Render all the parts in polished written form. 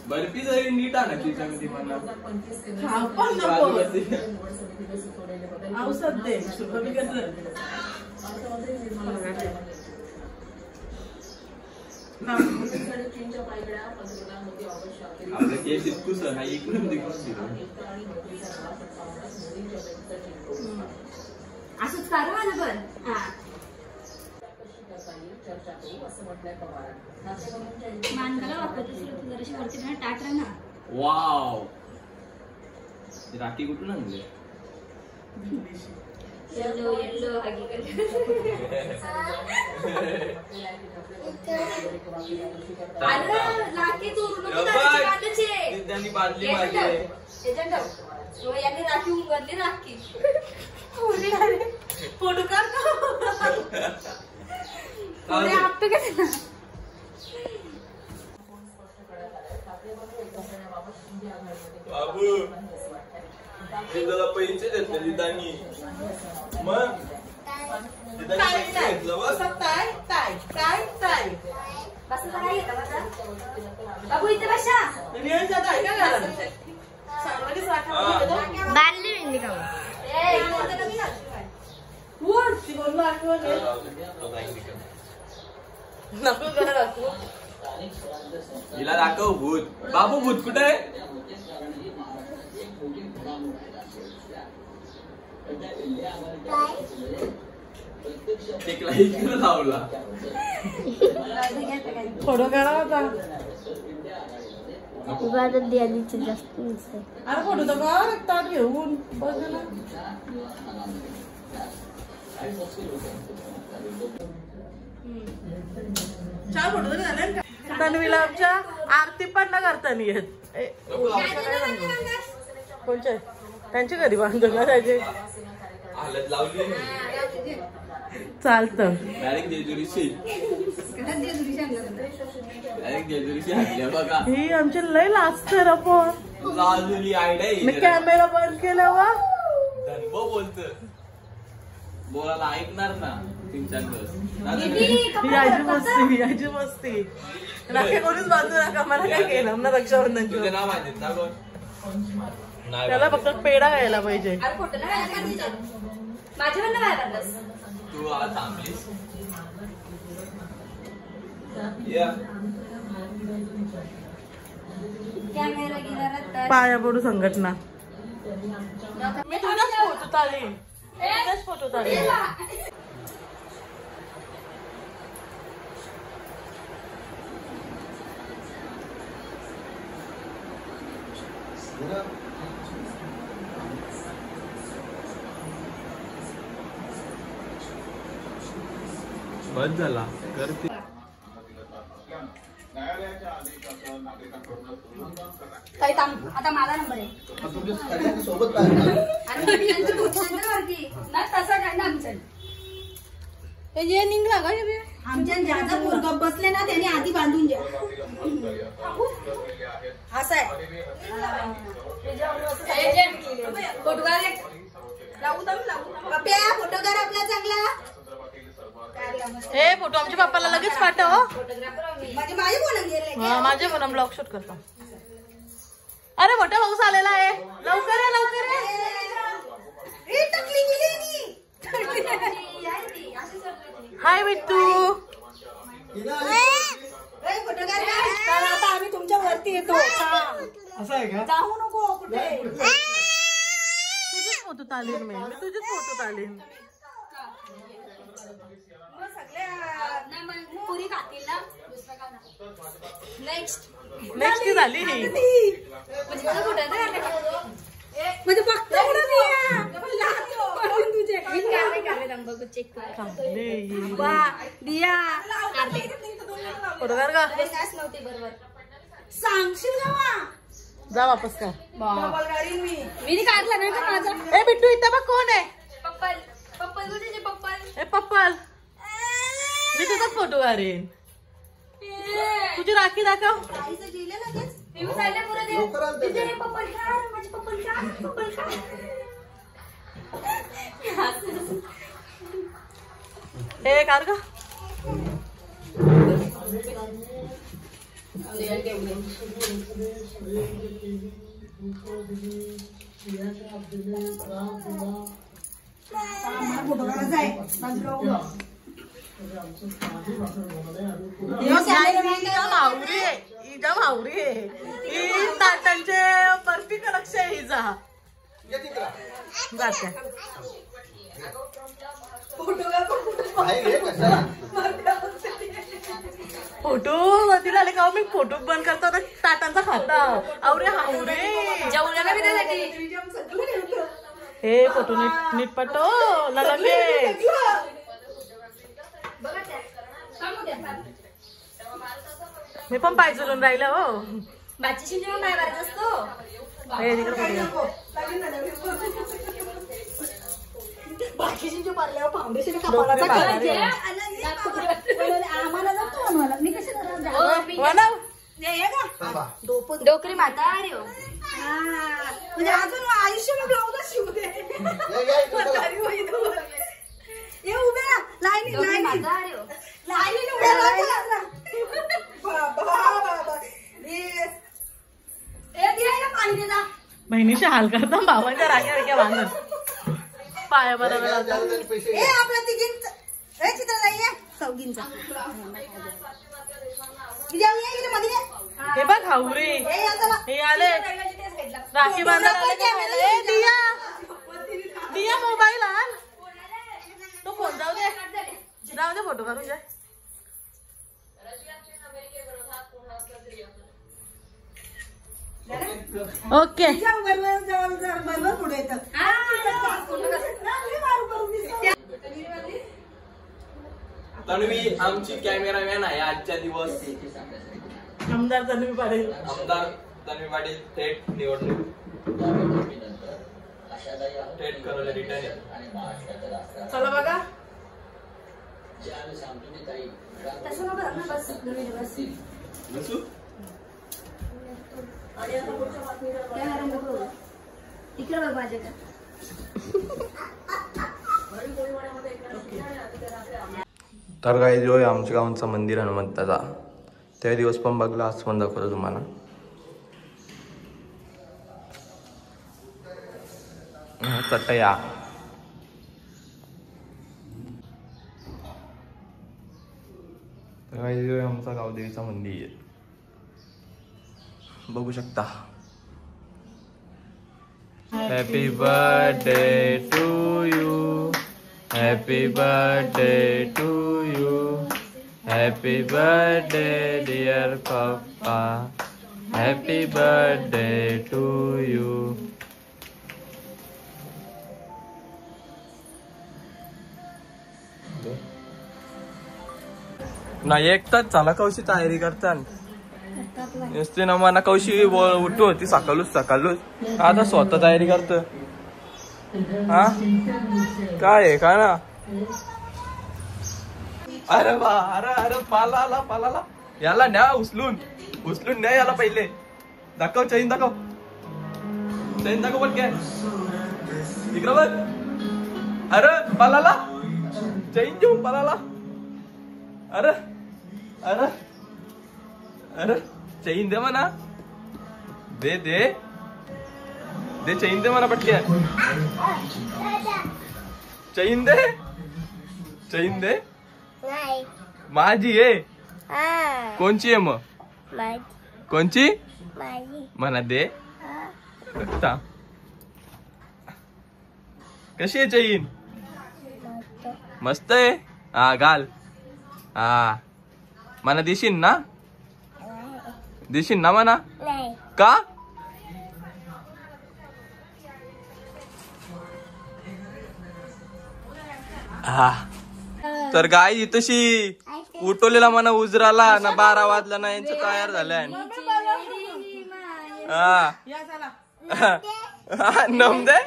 बर्फी जरी नीट आणा खिच्यामध्ये मला औषध दे आपलं केस इतकूच हा इकडून देखून असंच करा मला पण मानकाला वापरते जराशी वरती ना टाक ना. वाव राखी कुठून आणली? येलो येलो राखी तू त्यांनी बादली मारली यांनी राखी उघडली राखी फोटो काढ आपतो का बाबू त्याला पैसे देत नाही दानी मग बाबू इथे बसा बांधली मेहंदी का हिला दाखव भूत. बाबू भूत कुठे आहे? लावला फोटो काढा होता. जास्त अरे फोटो तर काढ ताट घेऊन बस ना. चार फोटो तरी झाले का? तन्वीला आमच्या आरती पण न करता नाही येत. कोणच्या त्यांच्या घरी बांधून ना त्याचे चालतं. ही आमच्या लय लाजतं ना पण मी कॅमेरा बंद केला वा बोलत बोलायला ऐकणार ना 3-4 दिवस. याची मस्ती याची मस्ती राखे कोणीच बांधू नका. मला काय केलं ना रक्षाबंधनची नाव माहिती ना कोण? त्याला फक्त पेढा घ्यायला पाहिजे. तू आज थांबलीस पाया पडू संघटना. मी तुझ्याच फोटो चालेल तुझ्याच फोटो चालेल. बस झाला करते. आता मला नंबर आहे तसा काय ना आमच्या निघला का आमच्या ज्याचा पोरगा बसले ना त्याने आधी बांधून द्या. असं आहे फोटोग्राफ फोटोग्राफ आपला चांगला. हे फोटो आमच्या पप्पाला लगेच पाठव. माझे पण ब्लॉग शूट करतो. अरे मोठा पाऊस आलेला आहे. लवकर आहे लवकर आहे. हाय बिट्टू. आता आम्ही तुमच्या वरती येतो. असं आहे का? जाऊ नको कुठे. तुझेच फोटो चालेल. मी तुझेच फोटो चालेल. पुरी खातील ना. नेक्स्ट ती झाली ही म्हणजे फक्त तुझे चेक दिया फोटो का नव्हते बरोबर सांगशील जा वापस का. मी काढला नाही का माझा. ए बिट्टू इथं बघ कोण आहे. पप्पल पप्पल तुझे पप्पल. ए पप्पल मी तुझाच फोटो काढेन. तुझी राखी दाखव. हे कार का हिजा मावरी आहे ही ताटांचे परफेक्ट लक्ष आहे हिजा जाते फोटो वरती आले का मी फोटो बंद करतो आता ताटांचा खाता आवरे हावरे हे फोटो नीट पटो लगे मी पण पाय चलून राहिलं हो बाची जेव्हा नाही मारायचं असतो हे तिकडे बाकीचे पार्ल्यावर फाउंडेशन डोकरी माता म्हणजे अजून आयुष्य ब्लाउज शिवते उभे लाईनी बहिणीशी हाल करता भावांच्या राख्या राख्या बांधून पाया बरोबर आपला तिघींचा चित्र नाहीये चौघींचा हे बघ हावरे हे आले राखी बांधायला आले दिया दिया मोबाईल आण तो फोन जाऊ दे फोटो काढून जाय ओके तन्वी आमची कॅमेरामॅन आहे आजच्या दिवस आमदार तन्वी पाटील थेट निवडणूक थेट करवले रिटर्न चला बघा बसू इकडे बघ माझ्या तर काही जो आहे आमच्या गावांचं मंदिर हनुमंताचा त्या दिवस पण बघला आज पण दाखवतो तुम्हाला. तटया तर काही जो आहे आमचा गावदेवीचा मंदिर बघू शकता. Happy birthday to you, happy birthday to you, happy birthday dear papa, happy birthday to you. नाही एकटाच झाला कौशी तयारी करता नुसते ना मना कौशी उठू होती सकाळूच आता स्वतः तयारी करत. हा काय आहे का ना. अरे वा अरे अरे पाला याला न्या उचलून न्या याला पहिले. दाखव चैन दाखव पण काय इकडं बघ. अरे पालाला चैन घेऊन पालाला. अरे अरे अरे चैन दे म्हणा. दे चैन दे म्हणा पटके. चैन दे माझी आहे. कोणची आहे मग कोणची म्हणा दे. कशी आहे चैन. मस्त आहे. हा घाल. हा म्हणा देशील ना म्हणा. का हा तर गाय तशी उठवलेला म्हणा उजराला ना 12 वाजला ना यांचं तयार झालंय. हा नमदे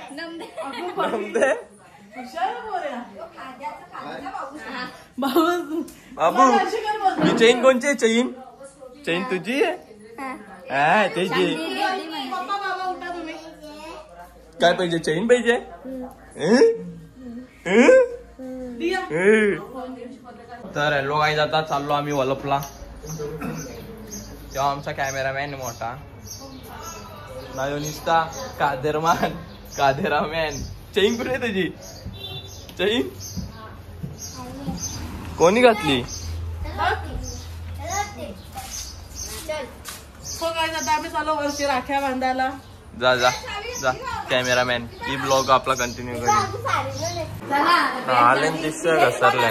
बाबू ही चैन कोणची आहे. चैन तुझी आहे. त्याची काय पाहिजे. चैन पाहिजे. तर हॅलो गाईज, आता चाललो आम्ही वलपला. तेव्हा आमचा कॅमेरामॅन मोठा नायोनिस्ता कादेरामॅन. चैन कुठे तुझी? चैन कोणी घातली? हो काय, आता आम्ही चालू वरची राख्या बांधायला. जा जा जा कॅमेरामॅन. ही ब्लॉग आपला कंटिन्यू करेल. आलेन दिसतोय घसरल्या,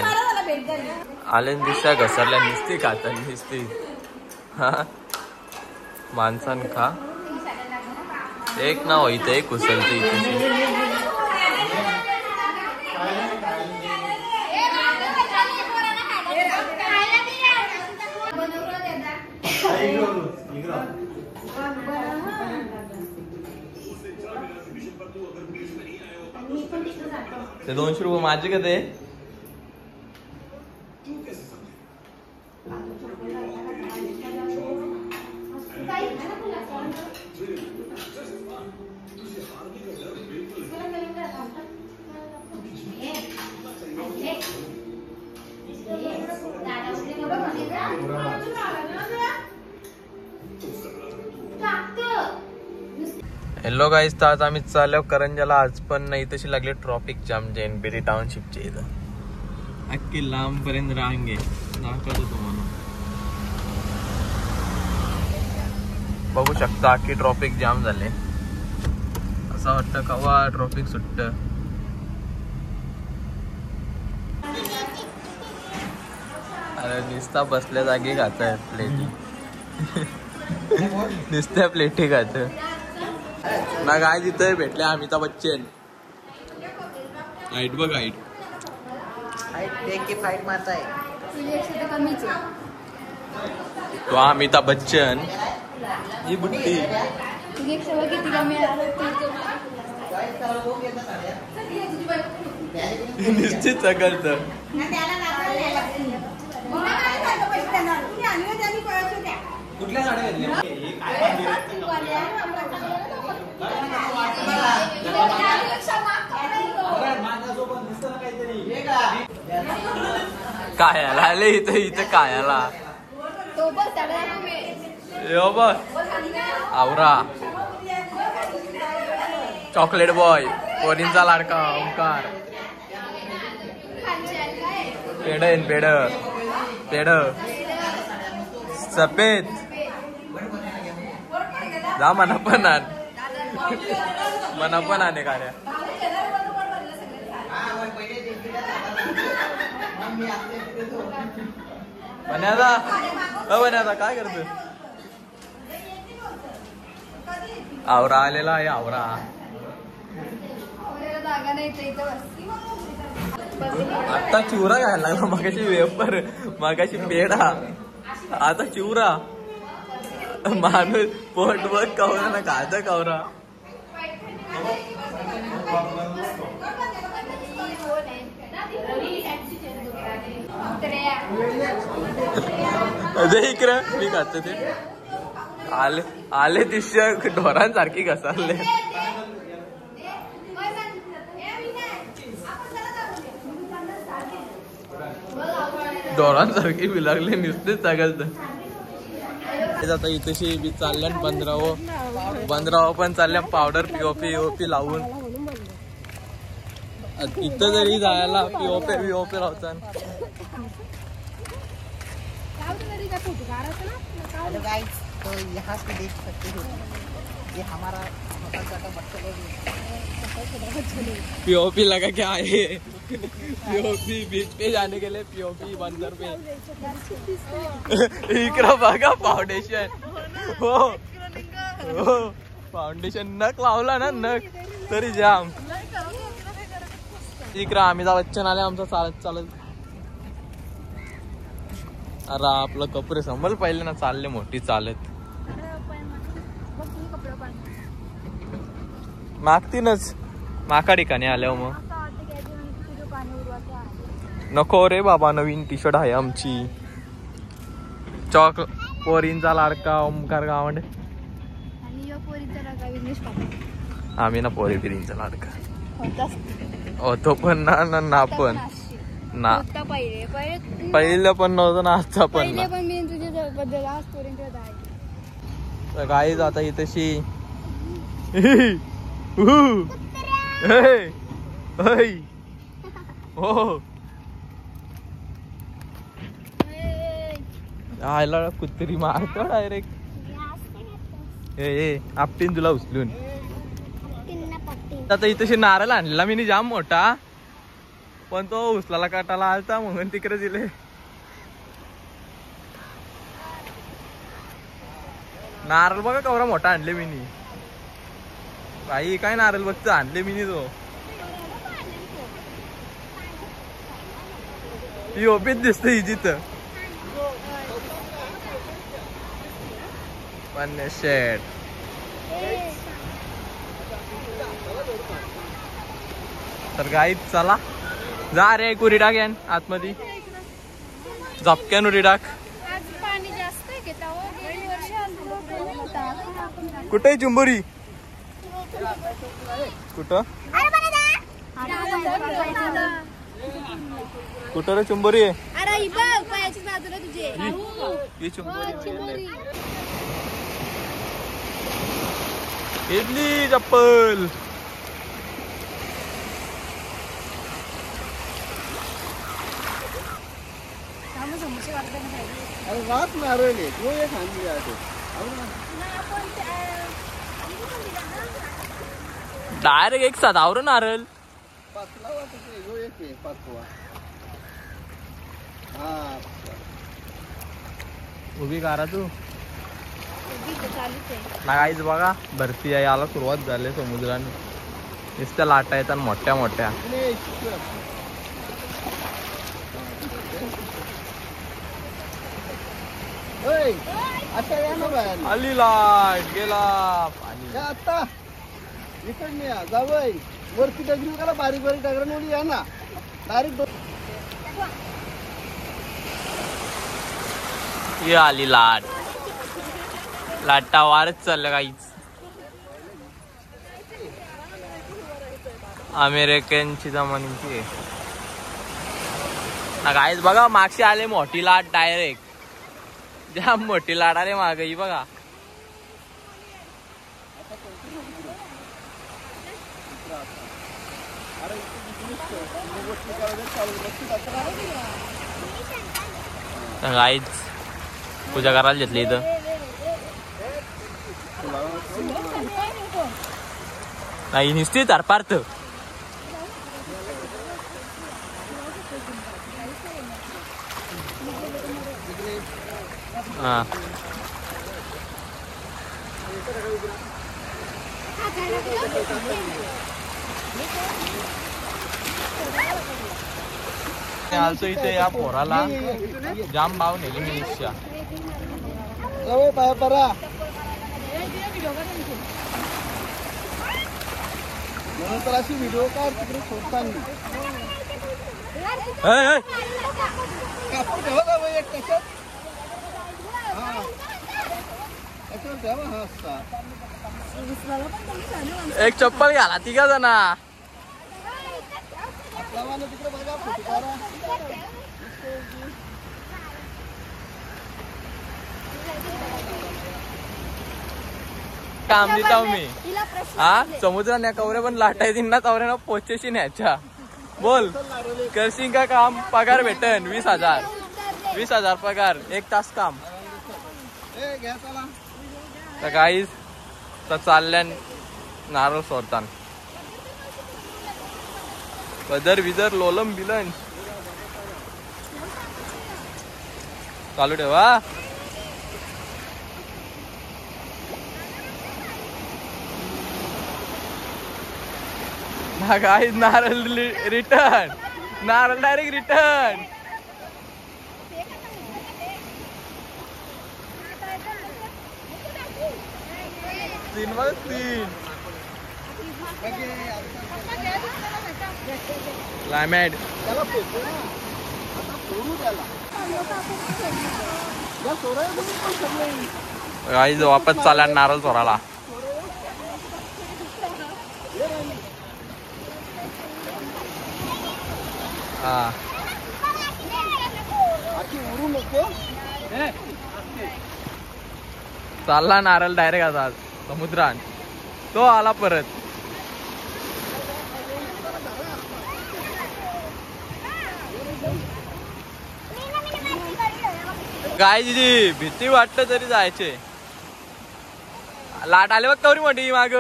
आलेन दिसतोय घसरल्या. निसती खाता निसती. हा माणसान खा एक ना होईत एक कुसलती. ते 200 रुपये माझे का ते? हॅलो गाईज, तर आज आम्ही चाललो करंजाला. आज पण नाही तशी लागली ट्रॉफिक जाम जेएनपीटी टाउनशिपच्या इथं. अख्खी लांब पर्यंत रांग आहे. दाखवतो तुम्हाला, बघू शकता अख्खी ट्रॉफिक जाम झाले. असं वाटतं कवा ट्रॉफिक सुटत. अरे नुसता बसल्या जागी खात प्लेटी. नुसत्या प्लेटी खात ना. काय तिथं भेटले अमिताभ बच्चन. हाईट बघ, हाईट फाईट मारताय तो अमिताभ बच्चन. ही बुट्टी निश्चित सगळत. कुठल्या साड्या घेतल्या? कायाला आले इथं, इथं कायाला यो बघ. आवरा चॉकलेट बॉय, पोरींचा लाडका ओंकार. पेड पेड पेड सफेद जा मना पण आण, मना पण आणे गाड्या. बन्यादा काय करतो? आवरा आलेला आहे. आवरा आता चिवरा घ्यायला लागला. मगाशी वेपर, मगाशी पेढा, आता चिवरा. माणूस पोट बघ कवरा ना खात कवरा. इकडे मी खात ते. आले आले दिश्य ढोरांसारखी घसरले. ढोरांसारखी बी लागले नुसतेच सगळं. आता इथेशी बी चालल्या 15 पण चालल्या पावडर पीओपी लावून. इथं जरी जायला पीओपी लावतात. तो यहाँ से देख सकते हो, ये हमारा पीओपी लगा क्या है? पीओपी बीच पे जाने के लिए पीओपी बंदर पे. इकडं बघा फाउंडेशन. हो हो फाउंडेशन नक लावला ना, नक तरी जाम. इकडं अमिताभ बच्चन आले आमचा चालत चालत. अरे आपलं कपडे संभल पाहिले ना, चालले मोठी चालत. मागतीनच माका ठिकाणी आल्यावर मग नको रे बाबा. नवीन टी शर्ट आहे आमची. पोरींचा लाडका ओमकार गावंड. आम्ही ना पोरी बिरींचा लाडका होतो पण ना पण. ना होता पहिले पहिलं पण नव्हतं ना आजचा पण पहिले ना. पण मी तुझ्या बद्दल आजपर्यंत आहे. तर गाईज आता ही तशी हो आयला कुत्री मारतो डायरेक्ट ए आपटीन तुला उचलून. आता इथेशी नारळ आणलेला मी जाम मोठा पण तो उचलाला काटाला आलता म्हणून तिकडे दिले. नारळ बघा केवढा मोठा आणले मी बाई काय नारळ बघ आणले मी तो ओपीत दिसत हिजीत पण शेट. तर गाईत चला जा रे कुरी टाक्यान आतमध्ये झपक्यान उडी टाक. पाणी जास्त आहे की कुठे चुंबुरी कुठं कुठं रे चुंबुरी आहे. अरे बघ पायाची बाजूला तुझे ही चुंबुरी घेतली चप्पल. रात नारळ तो एक आणली डायरेक्ट एक साधावर नारळ पाचला वाटत यो एक आहे पाचवा. हा उभी करा तू ना काहीच बघा भरती याला सुरुवात झाली समुद्राने नुसत्या लाटा येतात मोठ्या मोठ्या. आली लाट गेला पाणी. आता इकडे या जावय वरती डगरी करा बारीक बारीक डगरांवर या ना डायरेक्ट. ये आली लाट लाटा वारच चाललं काहीच. अमेरिकनची जमान्याची काहीच बघा मागशी आले मोठी लाट डायरेक्ट जाम मोठी लाट आले माग ही बघा. काहीच पूजा करायला घेतली इथं. नाही निश्चित पार्थ हा आलतो इथे या पोराला जाम भाव नेली मी निश्चय. जावय पाया परा म्हणून तर अशी व्हिडिओ काढ तिकडे सोडताना कापूर ठेवा जावय एक त्याच्यात. हा त्याच्यावर ठेवा हा असता. एक चप्पल घाला तिघा जणा. तिकडे बघा फोटो काढा. काम देता मी हा समुद्राने कवरे पण लाटा येतील ना तवऱ्यानं पोचेशी न्यायच्या. बोल करशील का काम पगार भेटन 20,000 20,000 पगार 1 तास काम. तर काहीच तर चालल्या नारळ सोडतान पदर विदर लोलम बिलन चालू ठेवा. काहीच नारळ रिटर्न नारळ डायरेक्ट रिटर्न. तीन बघ 3 क्लायमेट काहीच वापस चालला नारळ चोराला. हा चालला नारळ डायरेक्ट आता समुद्रात. तो आला परत. काय दिदी भीती वाटत तरी जायचे. लाट आले बघ कवरी मोठी माग.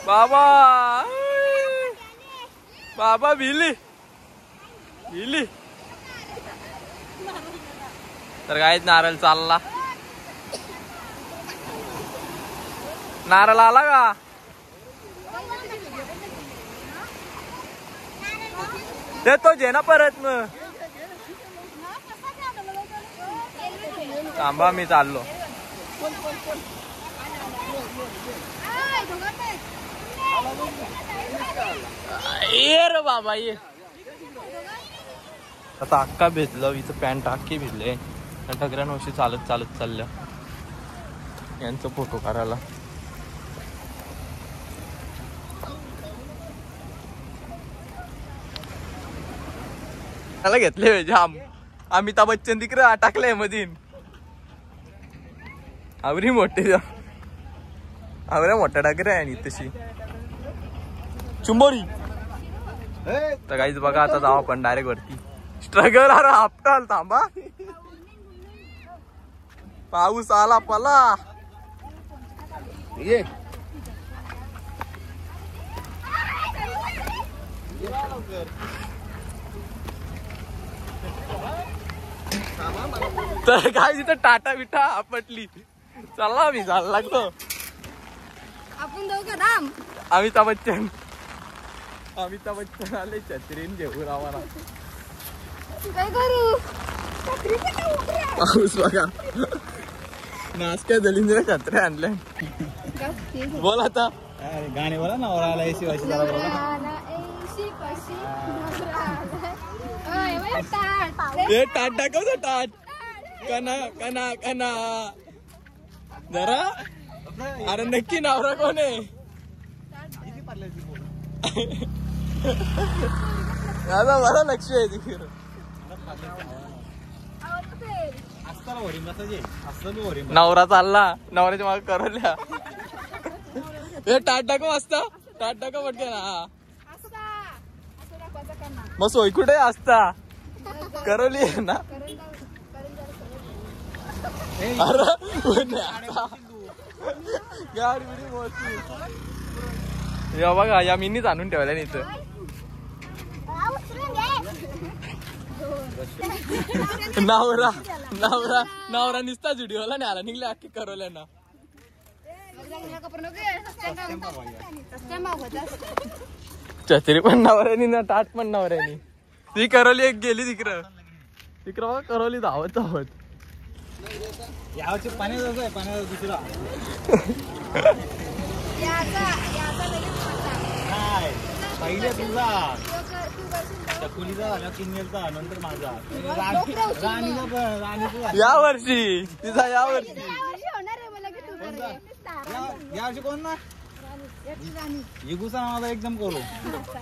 बाबा बाबा भिली भिली. तर काहीच नारळ चालला. नारळ आला का? ते तो जे ना परत मग. थांबा मी चाललो. ये रे बाबा ये. आता अक्का भेटलं इथं पॅन्ट अक्की भेटले. टगऱ्यांवरशी चालत चालत चालल्या यांचा फोटो काढायला. त्याला घेतले जाम. अमिताभ बच्चन तिकडे टाकले मधीन. आवरी मोठे आवऱ्या मोठ्या टाकऱ्या आणि तशी चुंबोरी. तर काहीच बघा आता जाऊ आपण डायरेक्ट वरती. स्ट्रगल अरे आपटाल. थांबा पाऊस आला पला. ये तर काय तिथं टाटा बिटा आपटली. चला मी जायला लागलो. आपण दोघं धाम. अमिताभ बच्चन आले छत्रीन घेऊन आम्हाला. काय करू? पाऊस बघा. नाचक्या दलिंद्र छत्र्या आणल्या. बोल आता गाणे बोला ना. ओराला ऐशी वाशी हे टाट टाकव टाट. कना कना कना जरा. अरे नक्की नवरा कोण आहे? मला लक्ष आहे तिकडे. नवरा चालला. नवऱ्याच्या मागे करवल्या. हे टाट टाकव असता. टाट टाकव पटकन. हा मग सोय कुठे असता? करवली आहे ना. अरे गाडी बिडी मोठी. या बघा या मिनीच आणून ठेवल्या नाही इथं. नवरा नवरा नवरा निसता व्हिडिओला नाही आला. निघले अख्खी करवल्या ना. छत्री पण नवऱ्यानी ना टाट पण नवऱ्यानी. ती करवली एक गेली तिकडं. तिकडं बघा करवली धावत धावत. यावरची पाण्याचा आहे. पाण्याचा दुसरा काय पहिले तुझा चकुलीचा झाला. किन्नेलचा नंतर माझा. राणीचा पण राणीचा या वर्षी तिचा या वर्षी. या वर्षी कोण ना इगूचा नावाचा एकदम करू.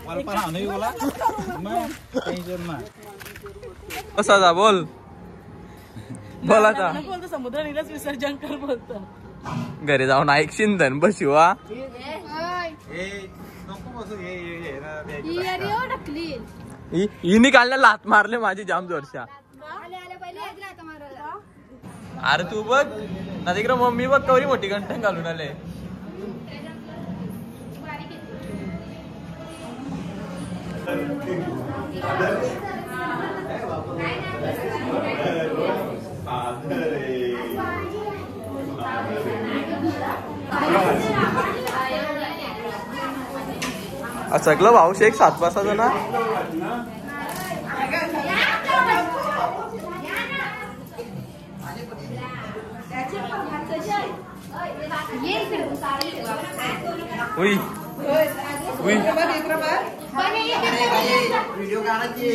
मला पण हा नाही बोला मग टेन्शन ना. कसा जा बोल. बोला आता. बोलतो समुद्र नीलाच विसर्जन कर बोलतो. घरी जाऊन ऐकशीन धन बशिवा. हिनी काढल्या लात मारले माझी जाम जोरशा. अरे तू बघ ना तिकडे मम्मी बघ कवरी मोठी घंटन घालून आले. सगळं भाऊश एक 7 वाजता ना. उई उई व्हिडिओ काढायची.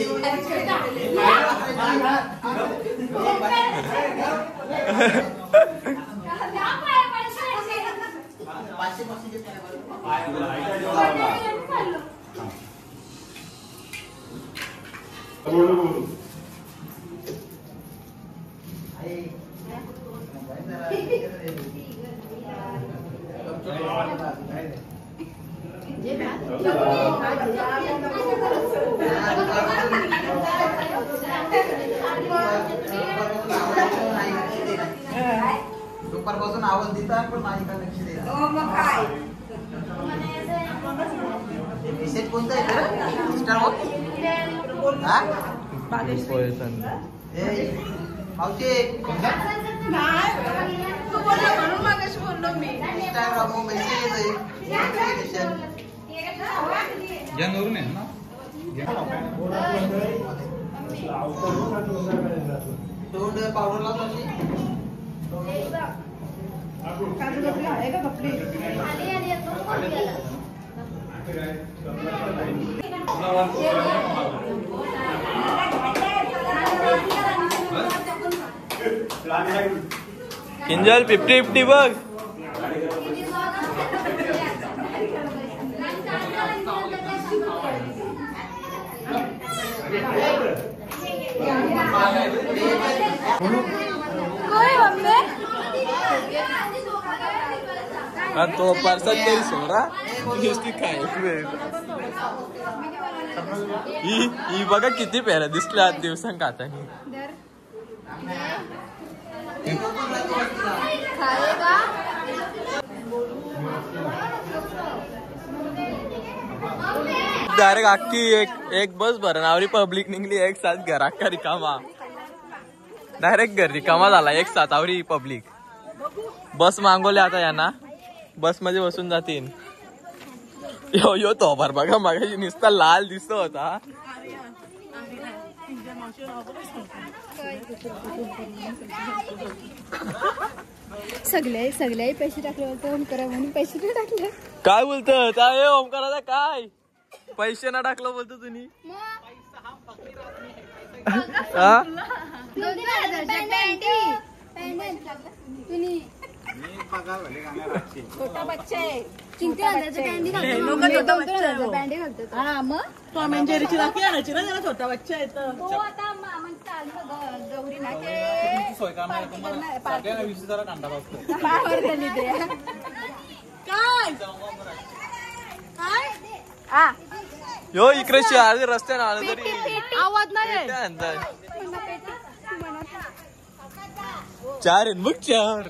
दुपारपासून आवाज देता पण माझी का लक्ष द्या. मेसेज कोणता आहे तर इंस्टावर हा मावशी इंस्टाग्राम मेसेज नोटिफिकेशन ज्यावरून आहे ना तोंड पावडर लावतो किंजल 50-50 बघ. तो परसाद तरी सोडा ही बघा किती पेरा दिसल्या आज दिवसांक आता. डायरेक्ट अख्खी एक बस भरण आवरी पब्लिक निघली एक साथ घरा का रिकामा. डायरेक्ट घर रिकामा झाला एक साथ आवरी पब्लिक. बस मागवले आता यांना बस मध्ये बसून जातील. यो तो भर बघा मागाशी नुसता लाल दिसत होता. सगळे पैसे टाकले होते ओमकारा म्हणून पैसे नाही टाकले. काय बोलतो काय ओमकाराचा काय पैसे ना टाकलं बोलतो तुम्ही. छोटा बच्चा आहे टॉम अँड जेरीची राखी आणायची ना त्याला छोटा बच्चा आहे तर. गौरी ना यो इकडे आले रस्त्याने आलं तरी आवाज नाही चार आहे मग चार.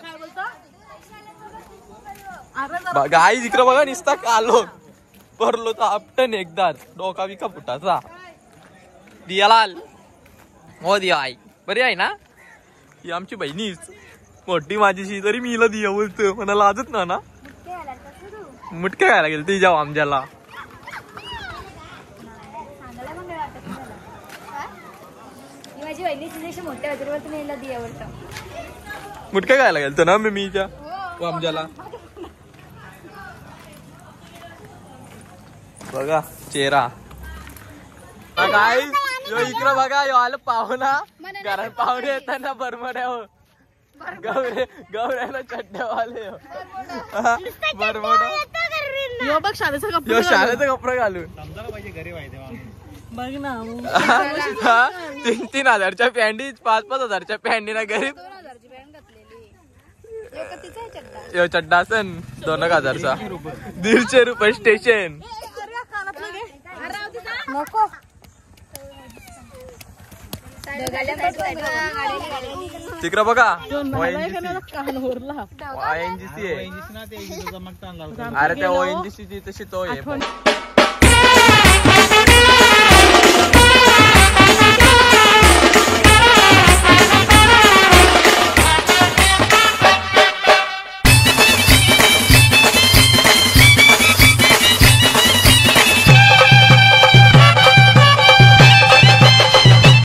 गाई इकडे बघा निसता आलो परलो तर आपटन एकदाच डोका बिका फुटाचा. दियालाल हो दिया आई बरी आहे ना. ही आमची बहिणीच मोठी माझीशी तरी मी हिला दिया बोलतो मला लाजत ना मुटक्या खायला गेल ती जाऊ आमच्याला. माझी बहिणी मोठ्या होते तुम्ही दिया बोलतो. मुटक्या खायला गेलतो ना मी त्या आमच्याला. बघा चेहरा काय यो इकडं बघा यो आलं पाहुणा घरात पाहुणे येताना बरमड्यावर गौऱ्याला चड्ड्यावाले बरमडा यो बघ शाळेचा कपडा यो शाळेचा कपडा घालून बघ ना 3,000च्या पॅन्टी 5,000च्या पॅन्टीना गरीब यो चड्डा असन 2,000चा 150 रुपये स्टेशन. नको तिकडं बघा कानूरला ONGC आहे. अरे त्या ONGC तशी तो आहे.